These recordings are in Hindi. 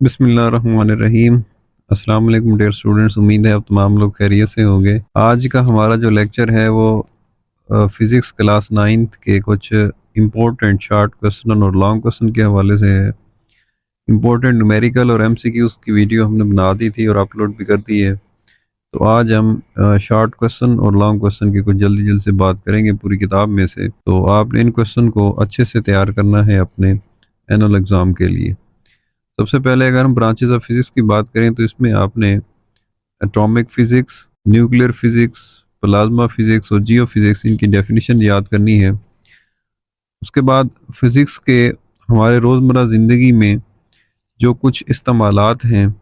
बिस्मिल्लाहिर्रहमानिर्रहीम। अस्सलाम वालेकुम डियर स्टूडेंट्स, उम्मीद है आप तमाम लोग खैरियत से होंगे। आज का हमारा जो लेक्चर है वो फ़िज़िक्स क्लास 9th के कुछ इम्पोर्टेंट शॉर्ट क्वेश्चन और लॉन्ग क्वेश्चन के हवाले से है। इम्पोर्टेंट न्यूमेरिकल और एमसीक्यूज़ की वीडियो हमने बना दी थी और अपलोड भी कर दी है। तो आज हम शॉर्ट क्वेश्चन और लॉन्ग क्वेश्चन की कुछ जल्दी जल्दी से बात करेंगे पूरी किताब में से। तो आपने इन क्वेश्चन को अच्छे से तैयार करना है अपने एनुअल एग्ज़ाम के लिए। सबसे पहले अगर हम ब्रांचेस ऑफ फिजिक्स की बात करें तो इसमें आपने atomic physics, nuclear physics, plasma physics और जियो फिजिक्स इनकी डेफिनेशन याद करनी है। उसके बाद फिजिक्स के हमारे रोज़मर्रा ज़िंदगी में जो कुछ इस्तेमालात हैं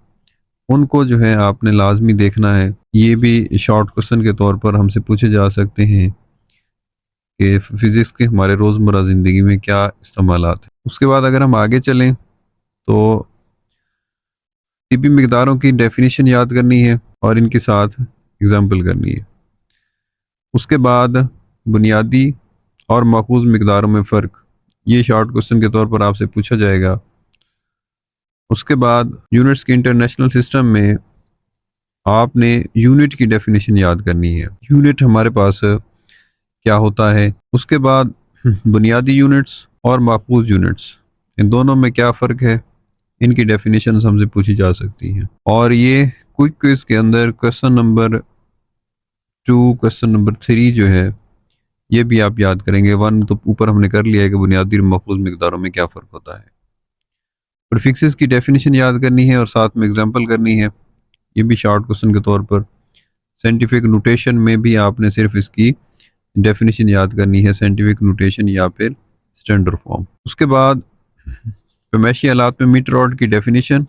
उनको जो है आपने लाजमी देखना है। ये भी शॉर्ट क्वेश्चन के तौर पर हमसे पूछे जा सकते हैं कि फिजिक्स के हमारे रोज़मर्रा ज़िंदगी में क्या इस्तेमालात हैं। उसके बाद अगर हम आगे चलें तो भी मिकदारों की डेफिनेशन याद करनी है और इनके साथ एग्जाम्पल करनी है। उसके बाद बुनियादी और माखूज मिकदारों में फ़र्क, ये शॉर्ट क्वेश्चन के तौर पर आपसे पूछा जाएगा। उसके बाद यूनिट्स के इंटरनेशनल सिस्टम में आपने यूनिट की डेफिनेशन याद करनी है। यूनिट हमारे पास क्या होता है। उसके बाद बुनियादी यूनिट्स और माखूज यूनिट्स, इन दोनों में क्या फ़र्क है, इनकी डेफिनेशन हमसे पूछी जा सकती हैं। और ये क्विक क्विज के अंदर क्वेश्चन नंबर 2, क्वेश्चन नंबर 3 जो है ये भी आप याद करेंगे। 1 तो ऊपर हमने कर लिया है कि बुनियादी और मखूज मिकदारों में क्या फ़र्क होता है। प्रीफिक्सेस की डेफिनेशन याद करनी है और साथ में एग्जांपल करनी है, ये भी शॉर्ट क्वेश्चन के तौर पर। साइंटिफिक नोटेशन में भी आपने सिर्फ इसकी डेफिनेशन याद करनी है, साइंटिफिक नोटेशन या फिर स्टैंडर्ड फॉर्म। उसके बाद पैमाइशी आलात में मीटर रॉड की डेफिनेशन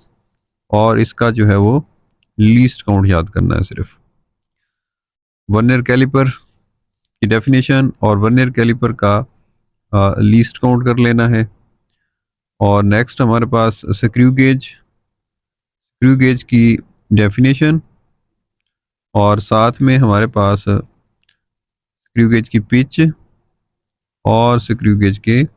और इसका जो है वो लीस्ट काउंट याद करना है सिर्फ। वर्नियर कैलिपर की डेफिनेशन और वर्नियर कैलिपर का लीस्ट काउंट कर लेना है। और नेक्स्ट हमारे पास स्क्रू गेज की डेफिनेशन और साथ में हमारे पास स्क्रू गेज की पिच और स्क्रू गेज के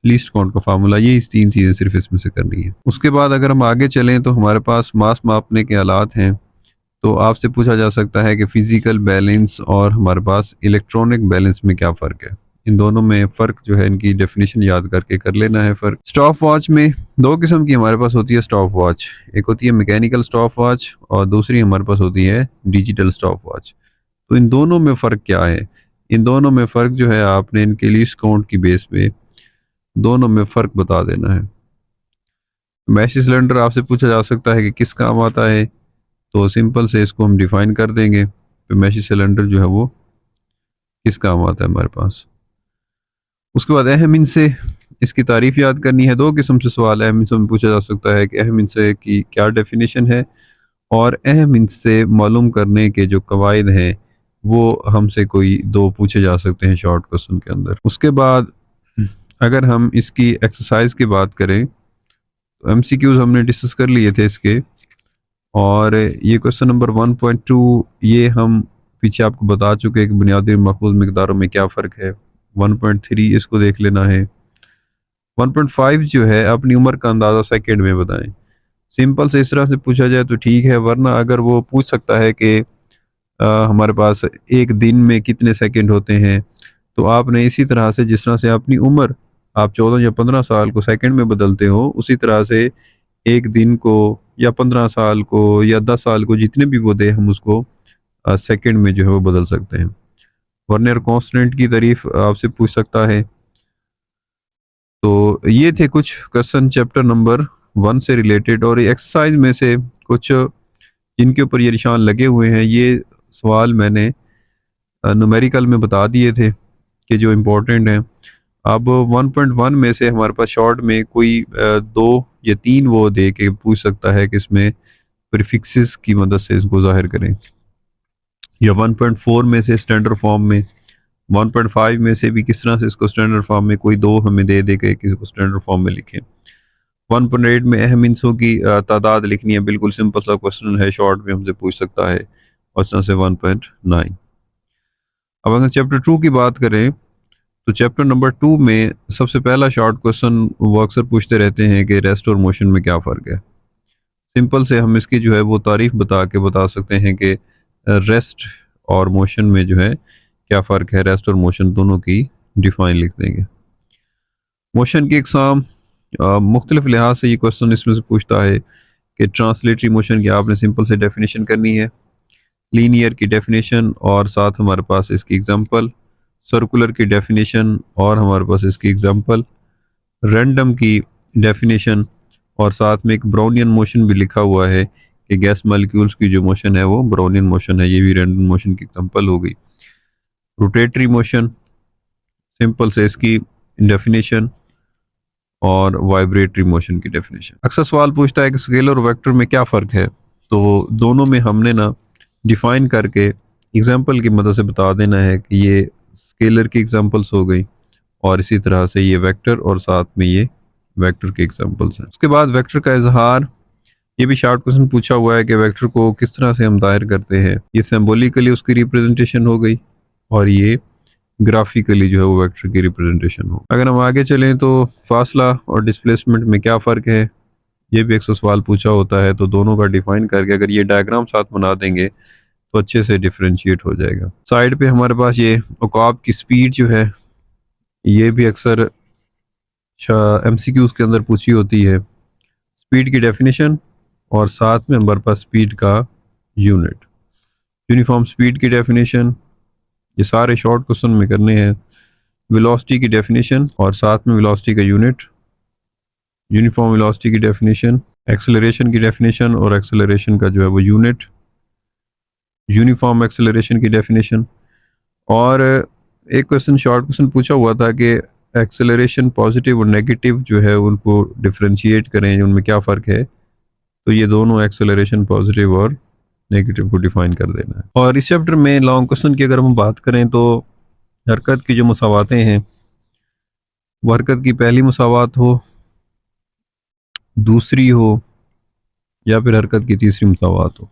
लीस्ट काउंट का फार्मूला, ये इस 3 चीज़ें सिर्फ इसमें से करनी है। उसके बाद अगर हम आगे चलें तो हमारे पास मास मापने के आलात हैं। तो आपसे पूछा जा सकता है कि फिजिकल बैलेंस और हमारे पास इलेक्ट्रॉनिक बैलेंस में क्या फ़र्क है। इन दोनों में फ़र्क जो है इनकी डेफिनेशन याद करके कर लेना है फ़र्क। स्टॉप वॉच में 2 किस्म की हमारे पास होती है स्टॉप वॉच। एक होती है मैकेनिकल स्टॉप वॉच और दूसरी हमारे पास होती है डिजिटल स्टॉप वॉच। तो इन दोनों में फ़र्क क्या है, इन दोनों में फ़र्क जो है आपने इनके लीस्ट काउंट की बेस पे दोनों में फ़र्क बता देना है। मैशी सिलेंडर आपसे पूछा जा सकता है कि किस काम आता है, तो सिंपल से इसको हम डिफाइन कर देंगे। मैशी सिलेंडर जो है वो किस काम आता है हमारे पास। उसके बाद अहम इनसे, इसकी तारीफ याद करनी है। 2 किस्म से सवाल अहम इनसे में पूछा जा सकता है कि अहम इनसे की क्या डेफिनेशन है और अहम इनसे मालूम करने के जो कवायद हैं वो हमसे कोई 2 पूछे जा सकते हैं शॉर्ट क्वेश्चन के अंदर। उसके बाद अगर हम इसकी एक्सरसाइज की बात करें तो एमसीक्यूज हमने डिस्कस कर लिए थे इसके। और ये क्वेश्चन नंबर 1.2 ये हम पीछे आपको बता चुके हैं कि बुनियादी मखबूज मिकदारों में क्या फ़र्क है। 1.3 इसको देख लेना है। 1.5 जो है अपनी उम्र का अंदाज़ा सेकंड में बताएं। सिंपल से इस तरह से पूछा जाए तो ठीक है, वरना अगर वो पूछ सकता है कि हमारे पास एक दिन में कितने सेकंड होते हैं, तो आपने इसी तरह से जिस तरह से अपनी उम्र आप 14 या 15 साल को सेकंड में बदलते हो, उसी तरह से एक दिन को या 15 साल को या 10 साल को जितने भी वो दे हम उसको सेकंड में जो है वो बदल सकते हैं। वर्नियर कांस्टेंट की तारीफ आपसे पूछ सकता है। तो ये थे कुछ क्वेश्चन चैप्टर नंबर 1 से रिलेटेड। और एक्सरसाइज में से कुछ जिनके ऊपर ये निशान लगे हुए हैं, ये सवाल मैंने न्यूमेरिकल में बता दिए थे कि जो इम्पोर्टेंट हैं। अब 1.1 में से हमारे पास शॉर्ट में कोई 2 या 3 वो दे के पूछ सकता है कि इसमें प्रीफिक्सेस की मदद से इसको जाहिर करें, या 1.4 में से स्टैंडर्ड फॉर्म में, 1.5 में से भी किस तरह से इसको स्टैंडर्ड फॉर्म में कोई 2 हमें दे दे के इसको स्टैंडर्ड फॉर्म में लिखें। 1.8 में अहम हिस्सों की तादाद लिखनी है, बिल्कुल सिंपल सा क्वेश्चन है, शॉर्ट में हमसे पूछ सकता है। और इस तरह से 1.9। अब अगर चैप्टर 2 की बात करें तो चैप्टर नंबर 2 में सबसे पहला शॉर्ट क्वेश्चन वो अक्सर पूछते रहते हैं कि रेस्ट और मोशन में क्या फ़र्क है। सिंपल से हम इसकी जो है वो तारीफ बता सकते हैं कि रेस्ट और मोशन में जो है क्या फ़र्क है। रेस्ट और मोशन दोनों की डिफाइन लिख देंगे। मोशन की इकसाम, मुख्तलिफ लिहाज से ये क्वेश्चन इसमें से पूछता है कि ट्रांसलेटरी मोशन की आपने सिंपल से डेफिनेशन करनी है, लीनियर की डेफिनेशन और साथ हमारे पास इसकी एग्जांपल, सर्कुलर की डेफिनेशन और हमारे पास इसकी एग्जांपल, रैंडम की डेफिनेशन और साथ में एक ब्राउनियन मोशन भी लिखा हुआ है कि गैस मॉलिक्यूल्स की जो मोशन है वो ब्राउनियन मोशन है, ये भी रैंडम मोशन की एग्जांपल हो गई। रोटेटरी मोशन, सिंपल से इसकी डेफिनेशन और वाइब्रेटरी मोशन की डेफिनेशन। अक्सर सवाल पूछता है कि स्केलर और वेक्टर में क्या फ़र्क है, तो दोनों में हमने ना डिफाइन करके एग्जांपल की मदद से बता देना है कि ये स्केलर की एग्जांपल्स हो गई और इसी तरह से ये वेक्टर और साथ में ये वेक्टर के एग्जांपल्स हैं। उसके बाद वेक्टर का इजहार, ये भी शॉर्ट क्वेश्चन पूछा हुआ है कि वेक्टर को किस तरह से हम दायर करते हैं। ये सिंबॉलिकली उसकी रिप्रेजेंटेशन हो गई और ये ग्राफिकली जो है वो वेक्टर की रिप्रेजेंटेशन हो। अगर हम आगे चलें तो फासला और डिस्प्लेसमेंट में क्या फ़र्क है, ये भी एक सवाल पूछा होता है, तो दोनों का डिफाइन करके अगर ये डायग्राम साथ बना देंगे तो अच्छे से डिफरेंशिएट हो जाएगा। साइड पे हमारे पास ये उकाब की स्पीड जो है, ये भी अक्सर एमसीक्यूज के अंदर पूछी होती है। स्पीड की डेफिनेशन और साथ में हमारे पास स्पीड का यूनिट, यूनिफॉर्म स्पीड की डेफिनेशन, ये सारे शॉर्ट क्वेश्चन में करने हैं। वेलोसिटी की डेफिनेशन और साथ में वेलोसिटी का यूनिट, यूनिफॉर्म वेलोसिटी की डेफिनेशन, एक्सेलरेशन की डेफिनेशन और एक्सेलरेशन का जो है वो यूनिट, यूनिफॉर्म एक्सेलरेशन की डेफिनेशन। और एक क्वेश्चन शॉर्ट क्वेश्चन पूछा हुआ था कि एक्सेलरेशन पॉजिटिव और नेगेटिव जो है उनको डिफरेंशिएट करें, उनमें क्या फ़र्क है, तो ये दोनों एक्सेलरेशन पॉजिटिव और नेगेटिव को डिफाइन कर देना है। और इस चैप्टर में लॉन्ग क्वेश्चन की अगर हम बात करें तो हरकत की जो मुसावातें हैं, वो हरकत की पहली मुसावात हो, दूसरी हो या फिर हरकत की तीसरी मुसावात हो,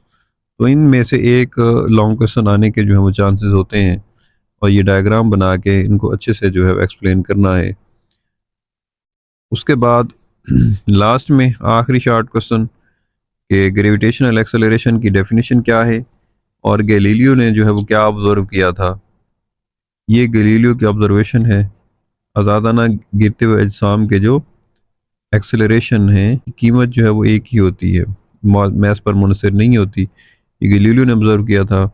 तो इनमें से एक लॉन्ग क्वेश्चन आने के जो है वो चांसेस होते हैं और ये डायग्राम बना के इनको अच्छे से जो है एक्सप्लेन करना है। उसके बाद लास्ट में आखिरी शॉर्ट क्वेश्चन कि ग्रेविटेशनल एक्सेलरेशन की डेफिनेशन क्या है और गैलीलियो ने जो है वो क्या ऑब्जर्व किया था। ये गैलीलियो की ऑब्जर्वेशन है, आज़ादाना गिरते हुए अजसाम के जो एक्सेलरेशन है कीमत जो है वो एक ही होती है, मैस पर मुनसर नहीं होती। ये गैलीलियो ने ऑब्जर्व किया था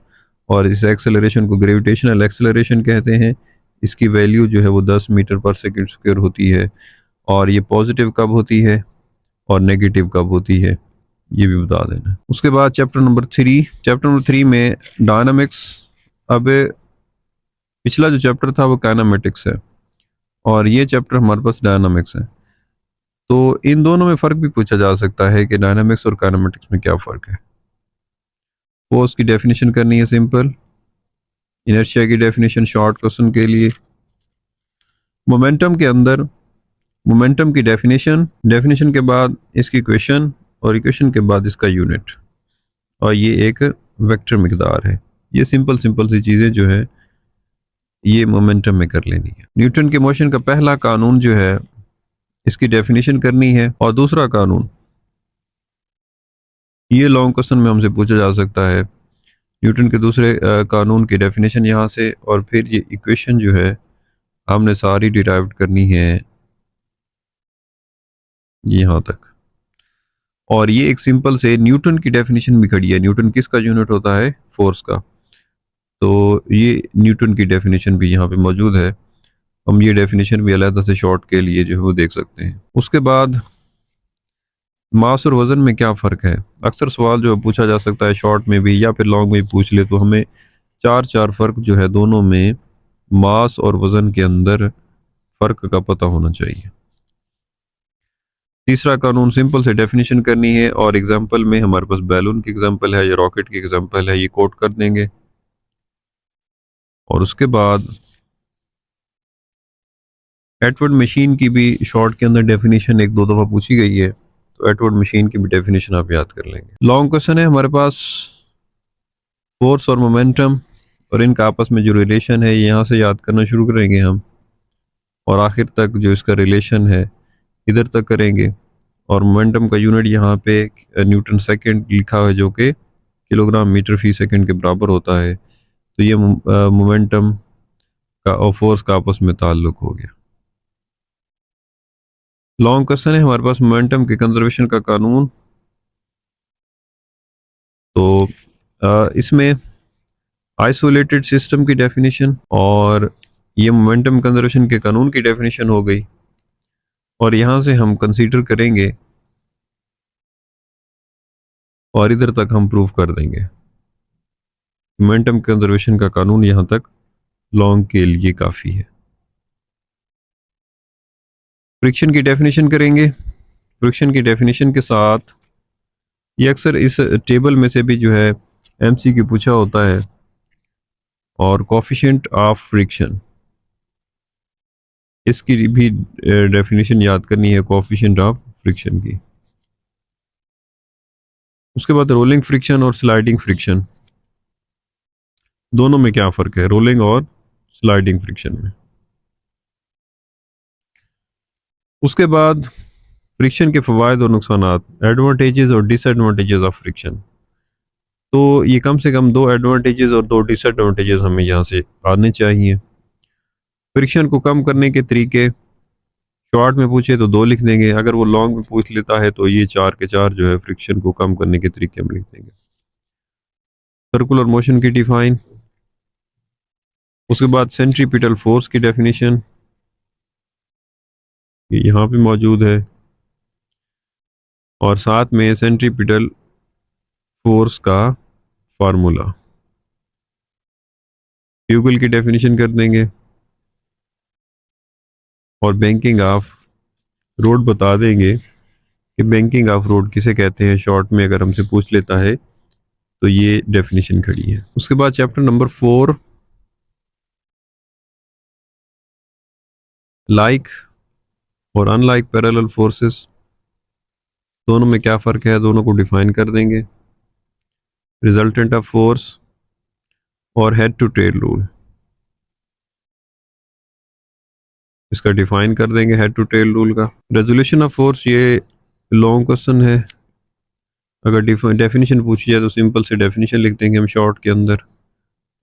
और इस एक्सेलरेशन को ग्रेविटेशनल एक्सेलरेशन कहते हैं। इसकी वैल्यू जो है वो 10 मीटर पर सेकंड स्क्वायर होती है और ये पॉजिटिव कब होती है और नेगेटिव कब होती है, ये भी बता देना। उसके बाद चैप्टर नंबर 3 में डायनामिक्स। अब पिछला जो चैप्टर था वो काइनेमेटिक्स है और ये चैप्टर हमारे पास डायनामिक्स है, तो इन दोनों में फ़र्क भी पूछा जा सकता है कि डायनामिक्स और काइनेमेटिक्स में क्या फ़र्क है। फोर्स की डेफिनेशन करनी है सिंपल, इनर्शिया की डेफिनेशन शॉर्ट क्वेश्चन के लिए। मोमेंटम के अंदर मोमेंटम की डेफिनेशन के बाद इसकी इक्वेशन और इक्वेशन के बाद इसका यूनिट, और ये एक वेक्टर मिकदार है। ये सिंपल सी चीज़ें जो है ये मोमेंटम में कर लेनी है। न्यूटन के मोशन का पहला कानून जो है इसकी डेफिनेशन करनी है और दूसरा कानून, ये लॉन्ग क्वेश्चन में हमसे पूछा जा सकता है। न्यूटन के दूसरे कानून की डेफिनेशन यहाँ से और फिर ये इक्वेशन जो है हमने सारी डिराइव करनी है यहाँ तक। और ये एक सिंपल से न्यूटन की डेफिनेशन भी खड़ी है। न्यूटन किसका यूनिट होता है? फोर्स का। तो ये न्यूटन की डेफिनेशन भी यहाँ पे मौजूद है, हम ये डेफिनेशन भी अलग से शॉर्ट के लिए जो है वो देख सकते हैं। उसके बाद मास और वज़न में क्या फ़र्क है, अक्सर सवाल जो पूछा जा सकता है शॉर्ट में भी या फिर लॉन्ग में भी पूछ ले, तो हमें चार फ़र्क जो है दोनों में मास और वज़न के अंदर फ़र्क का पता होना चाहिए। तीसरा कानून सिंपल से डेफिनेशन करनी है और एग्जांपल में हमारे पास बैलून की एग्जांपल है या रॉकेट की एग्जांपल है, ये कोट कर देंगे। और उसके बाद एटवर्ड मशीन की भी शॉर्ट के अंदर डेफिनेशन एक दो दफ़ा पूछी गई है, तो एटवर्ड मशीन की भी डेफिनेशन आप याद कर लेंगे। लॉन्ग क्वेश्चन है हमारे पास फोर्स और मोमेंटम और इनका आपस में जो रिलेशन है यहाँ से याद करना शुरू करेंगे हम और आखिर तक जो इसका रिलेशन है इधर तक करेंगे। और मोमेंटम का यूनिट यहाँ पे न्यूटन सेकंड लिखा हुआ है, जो कि किलोग्राम मीटर फी सेकंड के बराबर होता है। तो ये मोमेंटम का और फोर्स का आपस में ताल्लुक हो गया। लॉन्ग क्वेश्चन है हमारे पास, मोमेंटम के कंजर्वेशन का कानून। तो इसमें आइसोलेटेड सिस्टम की डेफिनेशन और ये मोमेंटम कंजर्वेशन के कानून की डेफिनेशन हो गई। और यहां से हम कंसीडर करेंगे और इधर तक हम प्रूव कर देंगे। मोमेंटम कंजर्वेशन का कानून यहां तक लॉन्ग के लिए काफी है। फ्रिक्शन की डेफिनेशन करेंगे। फ्रिक्शन की डेफिनेशन के साथ ये अक्सर इस टेबल में से भी जो है एमसीक्यू पूछा होता है। और कोफिशिएंट ऑफ फ्रिक्शन, इसकी भी डेफिनेशन याद करनी है, कोफिशिएंट ऑफ फ्रिक्शन की। उसके बाद रोलिंग फ्रिक्शन और स्लाइडिंग फ्रिक्शन, दोनों में क्या फ़र्क है रोलिंग और स्लाइडिंग फ्रिक्शन में। उसके बाद फ्रिक्शन के फ़वायद और नुकसानात, एडवांटेजेस और डिसएडवांटेजेस ऑफ फ्रिक्शन। तो ये कम से कम 2 एडवांटेजेस और 2 डिसएडवांटेजेस हमें यहाँ से आने चाहिए। फ्रिक्शन को कम करने के तरीके, शॉर्ट में पूछे तो 2 लिख देंगे, अगर वो लॉन्ग में पूछ लेता है तो ये 4 के 4 जो है फ्रिक्शन को कम करने के तरीके हम लिख देंगे। सर्कुलर मोशन की डिफाइन, उसके बाद सेंट्रीपिटल फोर्स की डेफिनेशन यहाँ पे मौजूद है, और साथ में सेंट्रीपिटल फोर्स का फार्मूला, फ्यूगल की डेफिनेशन कर देंगे, और बैंकिंग ऑफ रोड बता देंगे कि बैंकिंग ऑफ रोड किसे कहते हैं, शॉर्ट में अगर हमसे पूछ लेता है तो ये डेफिनेशन खड़ी है। उसके बाद चैप्टर नंबर 4, लाइक और अनलाइक पैरेलल फोर्सेस, दोनों में क्या फ़र्क है, दोनों को डिफाइन कर देंगे। रिजल्टेंट ऑफ फोर्स और हेड टू टेल रूल, इसका डिफाइन कर देंगे हेड टू टेल रूल का। रेजोल्यूशन ऑफ फोर्स, ये लॉन्ग क्वेश्चन है, अगर डेफिनेशन पूछी जाए तो सिंपल से डेफिनेशन लिख देंगे हम शॉर्ट के अंदर,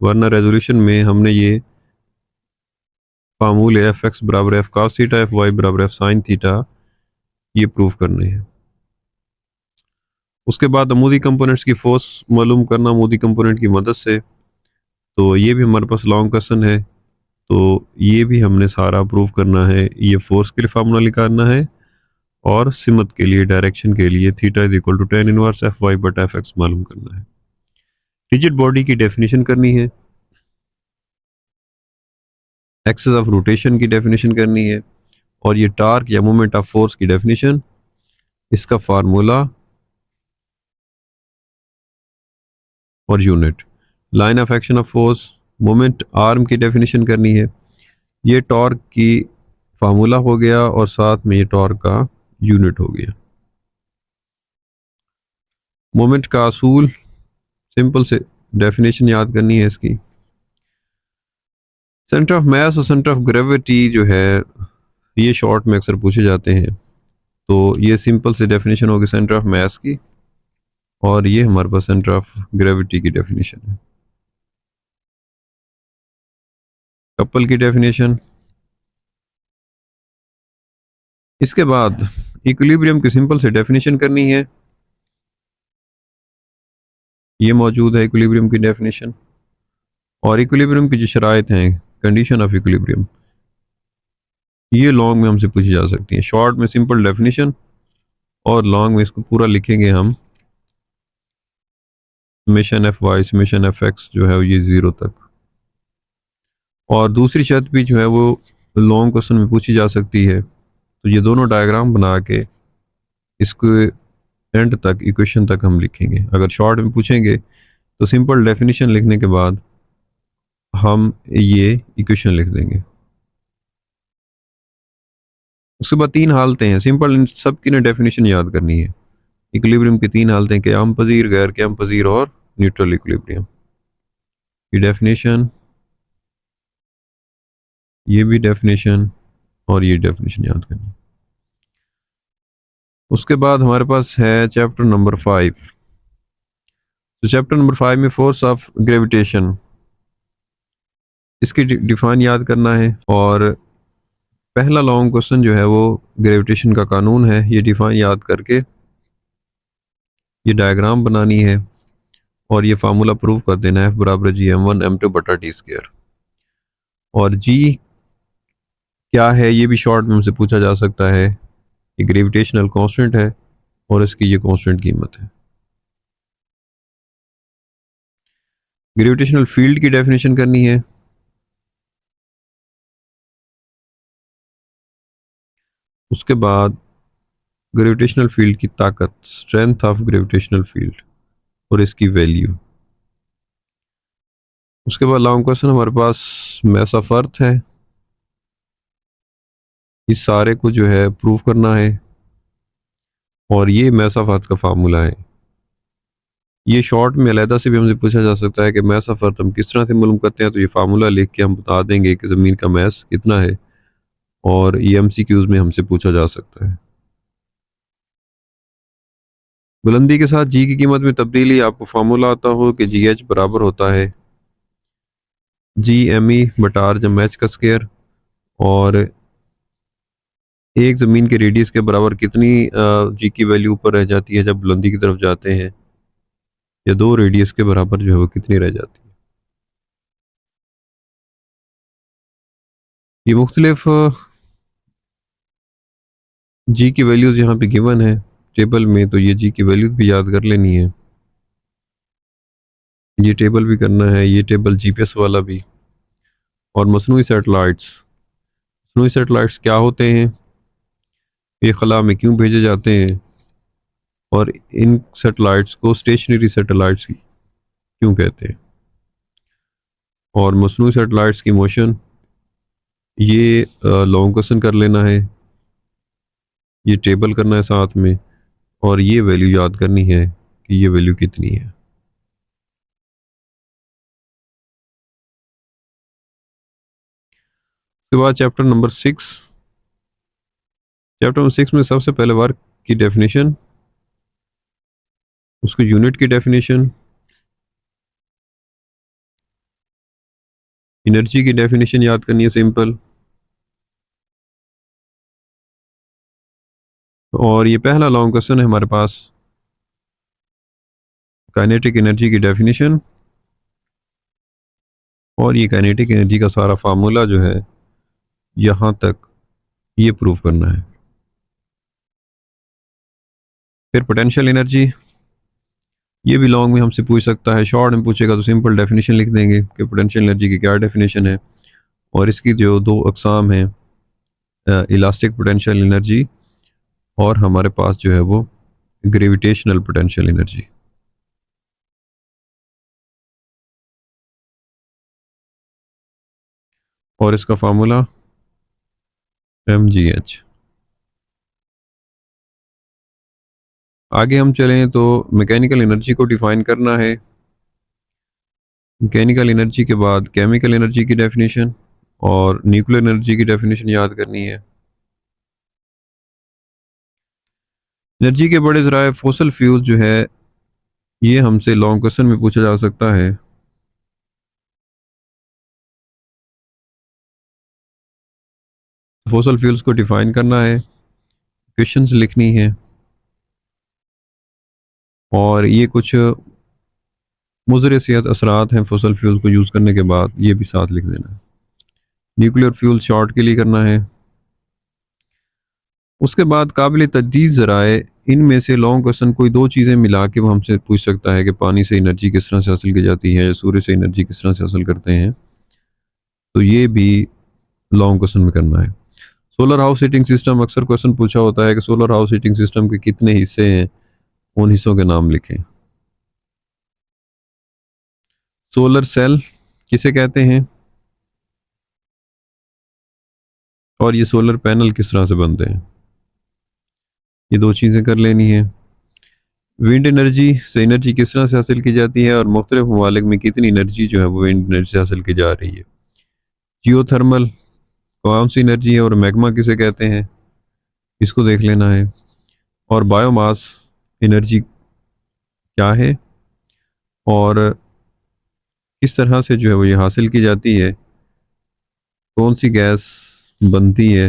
वरना रेजोल्यूशन में हमने ये फार्मूले एफ एक्स बराबर F cos theta, F Y बराबर एफ साइन थीटा, ये प्रूव करने हैं। उसके बाद अमूदी कंपोनेंट्स की फोर्स मालूम करना अमूदी कंपोनेंट की मदद से, तो ये भी हमारे पास लॉन्ग क्वेश्चन है। तो ये भी हमने सारा प्रूव करना है, ये फोर्स के लिए फार्मूला निकालना है और सिमत के लिए, डायरेक्शन के लिए theta is equal to tan inverse F Y बटा एफ एक्स मालूम करना है। रिजिड बॉडी की डेफिनेशन करनी है, एक्सेस ऑफ रोटेशन की डेफिनेशन करनी है, और ये टार्क या मोमेंट ऑफ फोर्स की डेफिनेशन, इसका फार्मूला और unit. Line of action of force, moment arm की डेफिनेशन करनी है, ये टॉर्क की फार्मूला हो गया और साथ में ये टॉर्क का यूनिट हो गया। मोमेंट का असूल, सिंपल से डेफिनेशन याद करनी है इसकी। सेंटर ऑफ मास और सेंटर ऑफ ग्रेविटी जो है ये शॉर्ट में अक्सर पूछे जाते हैं, तो ये सिंपल से डेफिनेशन होगी सेंटर ऑफ मास की, और ये हमारे पास सेंटर ऑफ ग्रेविटी की डेफिनेशन है। कपल की डेफिनेशन, इसके बाद इक्विलिब्रियम की सिंपल से डेफिनेशन करनी है, ये मौजूद है इक्विलिब्रियम की डेफिनेशन। और इक्विलिब्रियम की जो शराइत हैं, कंडीशन ऑफ इक्विलिब्रियम, ये लॉन्ग में हमसे पूछी जा सकती है। शॉर्ट में सिंपल डेफिनेशन, और लॉन्ग में इसको पूरा लिखेंगे हम, summation F Y summation F X जो है ये 0 तक। और दूसरी शर्त भी जो है वो लॉन्ग क्वेश्चन में पूछी जा सकती है, तो ये दोनों डायग्राम बना के इसको एंड तक इक्वेशन तक हम लिखेंगे। अगर शॉर्ट में पूछेंगे तो सिंपल डेफिनेशन लिखने के बाद हम ये इक्वेशन लिख देंगे। उसके बाद 3 हालतें हैं, सिंपल इन सब की ना डेफिनेशन याद करनी है। इक्विलिब्रियम की 3 हालतें, क़याम पज़ीर, गैर क़याम पज़ीर और न्यूट्रल इक्विलिब्रियम। ये डेफिनेशन, ये भी डेफिनेशन, और ये डेफिनेशन याद करनी है। उसके बाद हमारे पास है चैप्टर नंबर 5। तो चैप्टर नंबर 5 में फोर्स ऑफ ग्रेविटेशन, इसकी डिफाइन याद करना है। और पहला लॉन्ग क्वेश्चन जो है वो ग्रेविटेशन का कानून है, ये डिफाइन याद करके ये डायग्राम बनानी है और ये फार्मूला प्रूव कर देना है, बराबर G m1 m2/t²। और G क्या है ये भी शॉर्ट में हमसे पूछा जा सकता है। ये ग्रेविटेशनल कांस्टेंट है और इसकी ये कांस्टेंट कीमत है। ग्रेविटेशनल फील्ड की डेफिनेशन करनी है। उसके बाद ग्रेविटेशनल फील्ड की ताकत, स्ट्रेंथ ऑफ ग्रेविटेशनल फील्ड और इसकी वैल्यू। उसके बाद लॉन्ग क्वेश्चन हमारे पास मैस ऑफ अर्थ है, इस सारे को जो है प्रूव करना है। और ये मैस ऑफ अर्थ का फार्मूला है। ये शॉर्ट में अलहदा से भी हमसे पूछा जा सकता है कि मैस ऑफ अर्थ हम किस तरह से मालूम करते हैं, तो ये फार्मूला लिख के हम बता देंगे कि ज़मीन का मैस कितना है। और ये एमसीक्यूज में हमसे पूछा जा सकता है। बुलंदी के साथ जी की कीमत में तब्दीली, आपको फार्मूला आता हो कि जी एच बराबर होता है G m e/r जब मैच का स्क्वायर। और एक ज़मीन के रेडियस के बराबर कितनी जी की वैल्यू ऊपर रह जाती है जब बुलंदी की तरफ जाते हैं, या 2 रेडियस के बराबर जो है वो कितनी रह जाती है। ये मुख्तलिफ जी की वैल्यूज़ यहाँ पे गिवन है टेबल में, तो ये जी की वैल्यूज़ भी याद कर लेनी है। ये टेबल भी करना है, ये टेबल जीपीएस वाला भी। और मसनूई सैटेलाइट्स क्या होते हैं, ये खला में क्यों भेजे जाते हैं, और इन सैटेलाइट्स को स्टेशनरी सैटेलाइट्स क्यों कहते हैं। और मसनूई सैटेलाइट्स की मोशन, ये लॉन्ग क्वेश्चन कर लेना है, ये टेबल करना है साथ में, और ये वैल्यू याद करनी है कि ये वैल्यू कितनी है। उसके बाद चैप्टर नंबर 6 में सबसे पहले वर्क की डेफिनेशन, उसको यूनिट की डेफिनेशन, एनर्जी की डेफिनेशन याद करनी है सिंपल। और ये पहला लॉन्ग क्वेश्चन है हमारे पास, काइनेटिक एनर्जी की डेफिनेशन। और ये काइनेटिक एनर्जी का सारा फार्मूला जो है यहाँ तक ये प्रूव करना है। फिर पोटेंशियल एनर्जी, ये भी लॉन्ग में हमसे पूछ सकता है, शॉर्ट में पूछेगा तो सिंपल डेफिनेशन लिख देंगे कि पोटेंशियल एनर्जी की क्या डेफिनेशन है। और इसकी जो 2 अकसाम हैं, इलास्टिक पोटेंशियल एनर्जी और हमारे पास जो है वो ग्रेविटेशनल पोटेंशियल एनर्जी। और इसका फार्मूला mgh। आगे हम चलें तो मैकेनिकल एनर्जी को डिफाइन करना है। मैकेनिकल एनर्जी के बाद केमिकल एनर्जी की डेफिनेशन और न्यूक्लियर एनर्जी की डेफिनेशन याद करनी है। एनर्जी के बड़े ज़राए फोसल फ्यूल जो है ये हमसे लॉन्ग क्वेश्चन में पूछा जा सकता है। फोसल फ्यूल्स को डिफाइन करना है, क्वेश्चंस लिखनी है, और ये कुछ मुज़र सेहत असरात हैं फोसल फ्यूल को यूज़ करने के बाद, ये भी साथ लिख देना है। न्यूक्लियर फ्यूल शॉर्ट के लिए करना है। उसके बाद काबिल तजदीद ज़राए, इनमें से लॉन्ग क्वेश्चन कोई 2 चीज़ें मिला के वो हमसे पूछ सकता है कि पानी से एनर्जी किस तरह से हासिल की जाती है या सूर्य से एनर्जी किस तरह से हासिल करते हैं, तो ये भी लॉन्ग क्वेश्चन में करना है। सोलर हाउस हीटिंग सिस्टम, अक्सर क्वेश्चन पूछा होता है कि सोलर हाउस हीटिंग सिस्टम के कितने हिस्से हैं, उन हिस्सों के नाम लिखें। सोलर सेल किसे कहते हैं, और ये सोलर पैनल किस तरह से बनते हैं, ये 2 चीज़ें कर लेनी है। विंड एनर्जी से एनर्जी किस तरह से हासिल की जाती है और मुख्तलिफ ममालिक में कितनी एनर्जी जो है वो विंड एनर्जी से हासिल की जा रही है। जियोथर्मल कौन सी एनर्जी है और मैग्मा किसे कहते हैं, इसको देख लेना है। और बायोमास एनर्जी क्या है और किस तरह से जो है वो ये हासिल की जाती है, कौन सी गैस बनती है,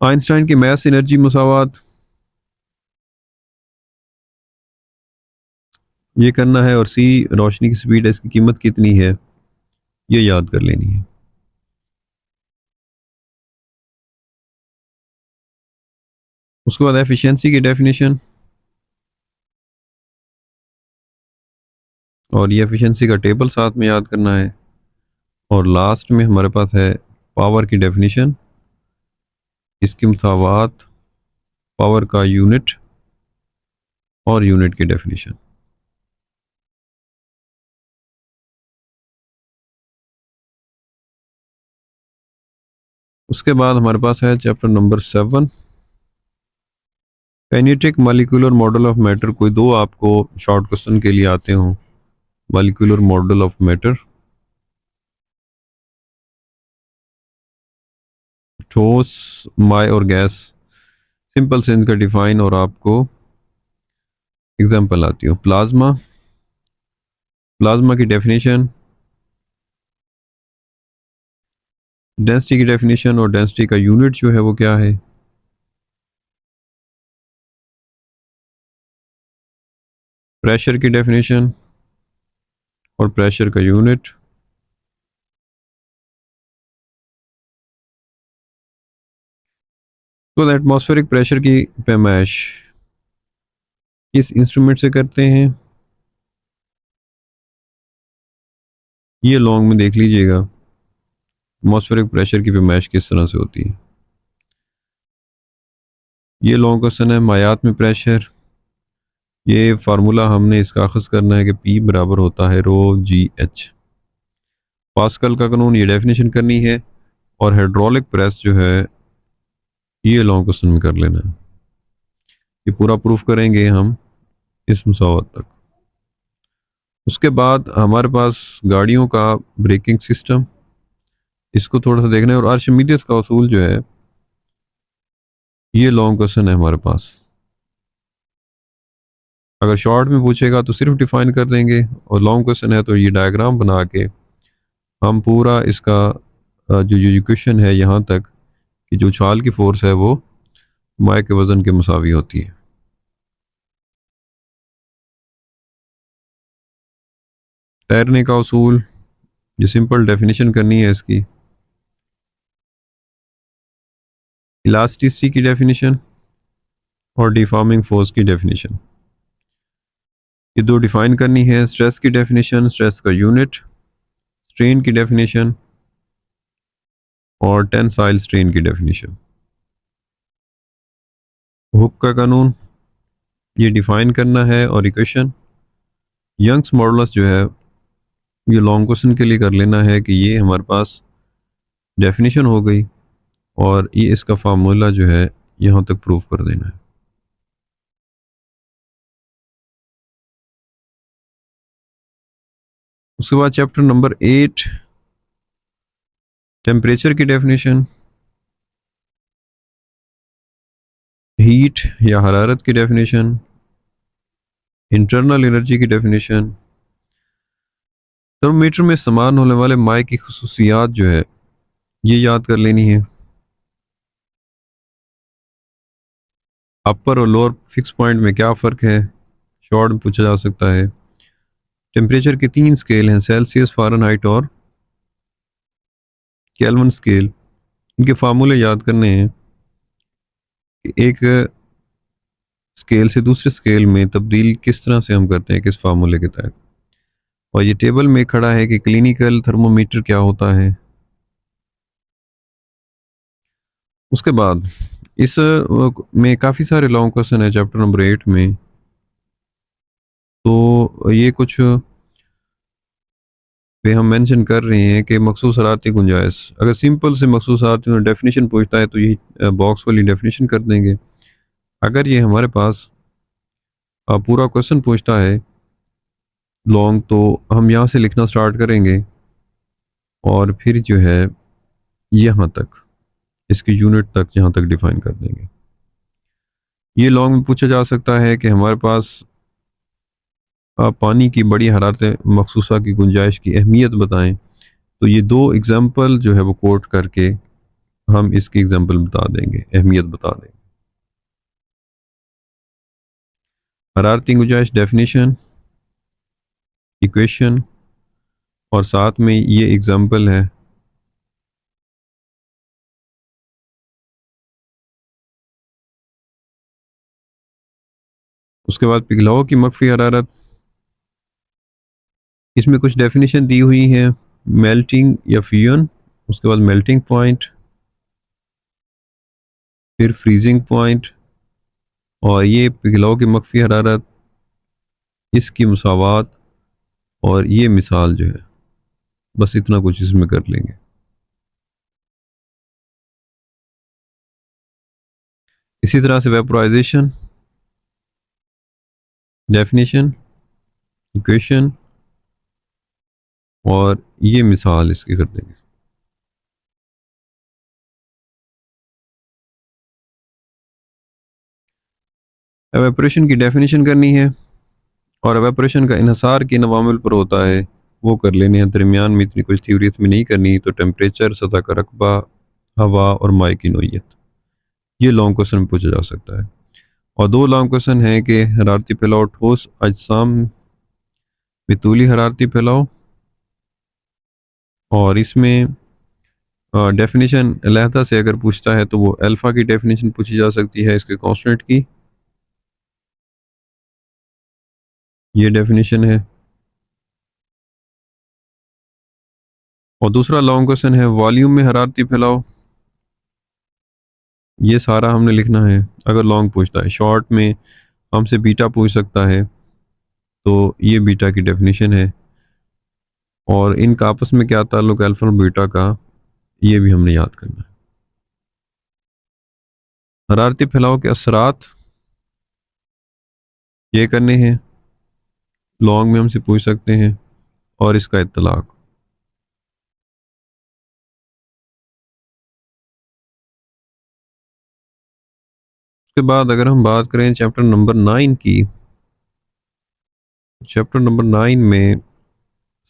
आइंस्टाइन की मैथ एनर्जी मसावात, ये करना है। और सी रोशनी की स्पीड है, इसकी कीमत कितनी है, ये याद कर लेनी है। उसके बाद एफिशिएंसी की डेफिनेशन, और ये एफिशिएंसी का टेबल साथ में याद करना है। और लास्ट में हमारे पास है पावर की डेफिनेशन, इसकी मसावात, पावर का यूनिट और यूनिट की डेफिनेशन। उसके बाद हमारे पास है chapter number 7, kinetic molecular model of matter. कोई दो आपको शॉर्ट क्वेश्चन के लिए आते हो, मॉलिक्यूलर मॉडल ऑफ मैटर, ठोस, माय और गैस, सिंपल से इनका डिफाइन और आपको एग्जांपल आती हो। प्लाज्मा, प्लाज्मा की डेफिनेशन, डेंसिटी की डेफिनेशन और डेंसिटी का यूनिट जो है वो क्या है। प्रेशर की डेफिनेशन और प्रेशर का यूनिट। तो एटमॉस्फेरिक प्रेशर की पैमाइश किस इंस्ट्रूमेंट से करते हैं, ये लॉन्ग में देख लीजिएगा, एटमॉस्फेरिक प्रेशर की पैमाइश किस तरह से होती है। ये लॉन्ग क्वेश्चन है। मायात में प्रेशर, ये फार्मूला हमने इसका अखज़ करना है कि P बराबर होता है रो जी एच। पास्कल का कानून, ये डेफिनेशन करनी है। और हाइड्रोलिक प्रेस जो है ये लॉन्ग क्वेश्चन में कर लेना है। ये पूरा प्रूफ करेंगे हम इस मसावत तक। उसके बाद हमारे पास गाड़ियों का ब्रेकिंग सिस्टम, इसको थोड़ा सा देखना है। और आर्शिमीदेस का उसूल जो है ये लॉन्ग क्वेश्चन है हमारे पास। अगर शॉर्ट में पूछेगा तो सिर्फ डिफाइन कर देंगे, और लॉन्ग क्वेश्चन है तो ये डायग्राम बना के हम पूरा इसका जो इक्वेशन है यहाँ तक कि जो उछाल की फोर्स है वो माय के वजन के मुसावी होती है। तैरने का उसूल, ये सिंपल डेफिनेशन करनी है इसकी। इलास्टिसिटी की डेफिनेशन और डिफॉर्मिंग फोर्स की डेफिनेशन, ये दो डिफाइन करनी है। स्ट्रेस की डेफिनेशन, स्ट्रेस का यूनिट, स्ट्रेन की डेफिनेशन और टेंसाइल स्ट्रेन की डेफिनेशन। हुक का कानून, ये डिफाइन करना है। और इक्वेशन यंग्स मॉडुलस जो है ये लॉन्ग क्वेश्चन के लिए कर लेना है कि ये हमारे पास डेफिनेशन हो गई और ये इसका फार्मूला जो है यहाँ तक प्रूफ कर देना है। उसके बाद चैप्टर नंबर 8, टेम्परेचर की डेफिनेशन, हीट या हरारत की डेफिनेशन, इंटरनल एनर्जी की डेफिनेशन, थर्मोमीटर में इस्तेमाल होने वाले माय की खसूसियात जो है ये याद कर लेनी है। अपर और लोअर फिक्स पॉइंट में क्या फ़र्क है, शॉर्ट में पूछा जा सकता है। टेम्परेचर के 3 स्केल हैं, सेल्सियस, फ़ारेनहाइट और केल्विन स्केल। इनके फार्मूले याद करने हैं कि एक स्केल से दूसरे स्केल में तब्दील किस तरह से हम करते हैं, किस फार्मूले के तहत। और ये टेबल में खड़ा है कि क्लिनिकल थर्मोमीटर क्या होता है। उसके बाद इस में काफ़ी सारे लॉन्ग क्वेश्चन है चैप्टर नंबर 8 में। तो ये कुछ पे हम मेंशन कर रहे हैं कि मखसूस हरारती गुंजाइश, अगर सिंपल से मखसूस हरारती डेफिनेशन पूछता है तो यही बॉक्स वाली डेफिनेशन कर देंगे। अगर ये हमारे पास पूरा क्वेश्चन पूछता है लॉन्ग, तो हम यहाँ से लिखना स्टार्ट करेंगे और फिर जो है यहाँ तक इसकी यूनिट तक यहाँ तक डिफाइन कर देंगे। ये लॉन्ग में पूछा जा सकता है कि हमारे पास पानी की बड़ी हरारत मखसूसा की गुंजाइश की अहमियत बताएं। तो ये दो एग्जाम्पल जो है वो कोट करके हम इसकी एग्जाम्पल बता देंगे, अहमियत बता देंगे। हरारती गुंजाइश डेफिनेशन, इक्वेशन और साथ में ये एग्जाम्पल है। उसके बाद पिघलाव की मख्फी हरारत, इसमें कुछ डेफिनेशन दी हुई है, मेल्टिंग या फ्यूजन, उसके बाद मेल्टिंग पॉइंट, फिर फ्रीजिंग पॉइंट, और ये पिघलाव की मख्फी हरारत, इसकी मुसावात और ये मिसाल जो है। बस इतना कुछ इसमें कर लेंगे। इसी तरह से वेपोराइजेशन, डेफिनेशन, इक्वेशन और ये मिसाल इसकी कर देंगे। एवेपोरेशन की डेफिनेशन करनी है और एवेपोरेशन का इन्हसार किन अवामिल पर होता है वो कर लेने हैं। दरमियान में इतनी कुछ थ्योरी में नहीं करनी, तो टेम्परेचर, सतह का रकबा, हवा और माई की नोयत, ये लॉन्ग क्वेश्चन में पूछा जा सकता है। और दो लॉन्ग क्वेश्चन हैं कि हरारती फैलाव ठोस अजसाम में तूली हरारती फैलाव, और इसमें डेफिनेशन अलहदा से अगर पूछता है तो वो अल्फ़ा की डेफिनेशन पूछी जा सकती है, इसके कांस्टेंट की, ये डेफिनेशन है। और दूसरा लॉन्ग क्वेश्चन है वॉल्यूम में हरारती फैलाव, ये सारा हमने लिखना है अगर लॉन्ग पूछता है। शॉर्ट में हमसे बीटा पूछ सकता है, तो ये बीटा की डेफिनेशन है, और इनका आपस में क्या ताल्लुक है अल्फा और बीटा का, ये भी हमने याद करना है। हरारती फैलाव के असरात ये करने हैं, लॉन्ग में हमसे पूछ सकते हैं, और इसका इत्तलाक। उसके बाद अगर हम बात करें चैप्टर नंबर 9 की, चैप्टर नंबर 9 में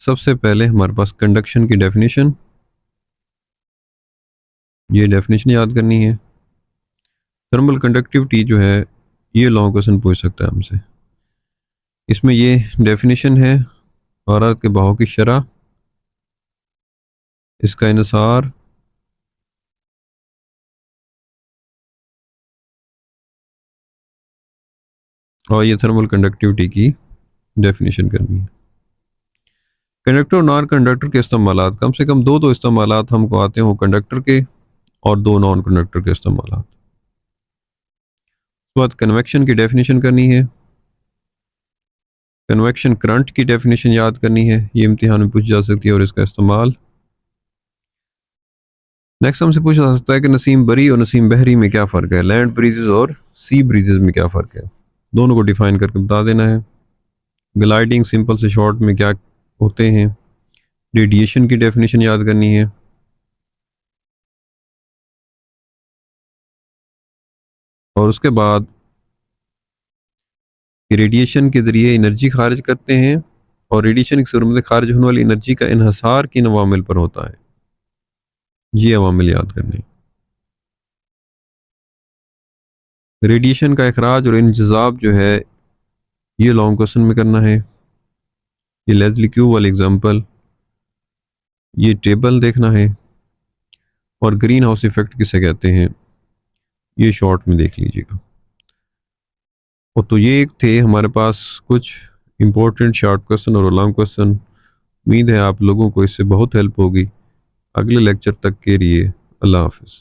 सबसे पहले हमारे पास कंडक्शन की डेफिनेशन, ये डेफिनेशन याद करनी है। थर्मल कंडक्टिविटी जो है ये लॉन्ग क्वेश्चन पूछ सकता है हमसे। इसमें ये डेफिनेशन है हरारत के बहाव की शरह, इसका इन्सार, और ये थर्मल कंडक्टिविटी की डेफिनेशन करनी है। कंडक्टर और नॉन कंडक्टर के इस्तेमालात, कम से कम दो इस्तेमालात हमको आते हैं वो कंडक्टर के, और दो नॉन कंडक्टर के इस्तेमालात। उसके बाद कन्वेक्शन की डेफिनेशन करनी है, कन्वेक्शन करंट की डेफिनेशन याद करनी है, ये इम्तिहान में पूछी जा सकती है, और इसका इस्तेमाल। नेक्स्ट हमसे पूछा जा सकता है कि नसीम बरी और नसीम बहरी में क्या फ़र्क है, लैंड ब्रीजेज और सी ब्रीजेज में क्या फ़र्क है, दोनों को डिफाइन करके बता देना है। ग्लाइडिंग सिंपल से शॉर्ट में क्या होते हैं, रेडिएशन की डेफिनेशन याद करनी है, और उसके बाद रेडिएशन के ज़रिए एनर्जी खारिज करते हैं, और रेडिएशन की सूरत में खारिज होने वाली एनर्जी का इन्हसार किन अवामिल पर होता है, ये अवामिल याद करने। रेडिएशन का अखराज और इंजज़ाब जो है ये लॉन्ग क्वेश्चन में करना है। ये लेज़ली क्यू वाली एग्जांपल, ये टेबल देखना है, और ग्रीन हाउस इफेक्ट किसे कहते हैं ये शॉर्ट में देख लीजिएगा। और तो ये थे हमारे पास कुछ इंपॉर्टेंट शॉर्ट क्वेश्चन और लॉन्ग क्वेश्चन। उम्मीद है आप लोगों को इससे बहुत हेल्प होगी। अगले लेक्चर तक के लिए अल्लाह हाफिज़।